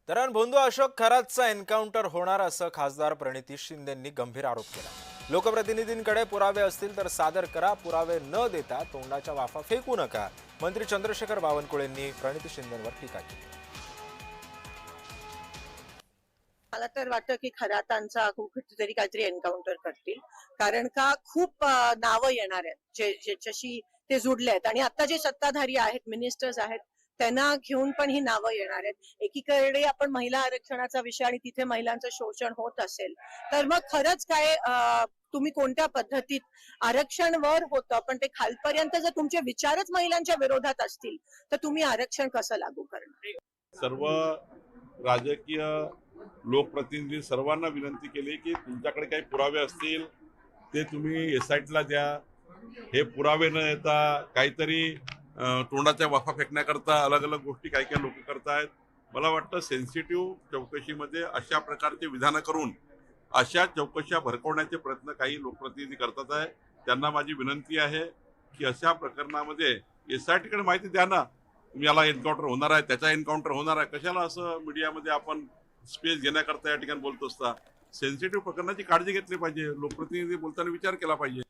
दरम्यान भोंदू अशोक खरातचा एन्काउंटर होणार असं खासदार प्रणिती शिंदेंनी गंभीर आरोप केला। लोकप्रतिनिधींकडे पुरावे असतील तर सादर करा, पुरावे न देता तोंडाच्या वाफा फेकू नका, मंत्री चंद्रशेखर बावनकुळेंनी प्रणिती शिंदेंवर टीका केली। मला तर वाटतं की खरातांचा कुठेतरी काहीतरी एन्काउंटर करतील, कारण का खूप नावं येणार आहेत ज्याच्याशी ते जुडले आहेत आणि आता जे सत्ताधारी आहेत, मिनिस्टर्स आहेत, त्यांना घेऊन पण ही नावं येणार आहेत। एकीकडे आपण महिला आरक्षणाचा विषय आणि तिथे महिलांचं शोषण होत असेल तर मग खरंच काय तुम्ही कोणत्या पद्धतीत आरक्षण वर होतं पण ते खालपर्यंत जर तुमचे विचारच महिलांच्या विरोधात असतील तर तुम्ही आरक्षण कसं लागू करणार? सर्व राजकीय लोकप्रतिनिधी सर्वांना विनंती केली की तुमच्याकडे काही पुरावे असतील ते तुम्ही एसआयटीला द्या। हे पुरावे न येता काहीतरी तोंडाच्या वाफा फेकण्याकरता अलग अलग गोष्टी काही काही लोक करतायत। मला वाटतं सेन्सिटिव्ह चौकशीमध्ये अशा प्रकारचे विधानं करून अशा चौकशा भरकवण्याचे प्रयत्न काही लोकप्रतिनिधी करतात आहे। त्यांना माझी विनंती आहे की अशा प्रकरणामध्ये एसआयटीकडे माहिती द्या ना, तुम्ही याला एन्काउंटर होणार आहे, त्याचा एन्काउंटर होणार आहे, कशाला असं मीडियामध्ये आपण स्पेस घेण्याकरता या ठिकाणी बोलत असता। सेन्सिटिव्ह प्रकरणाची काळजी घेतली पाहिजे, लोकप्रतिनिधी बोलताना विचार केला पाहिजे।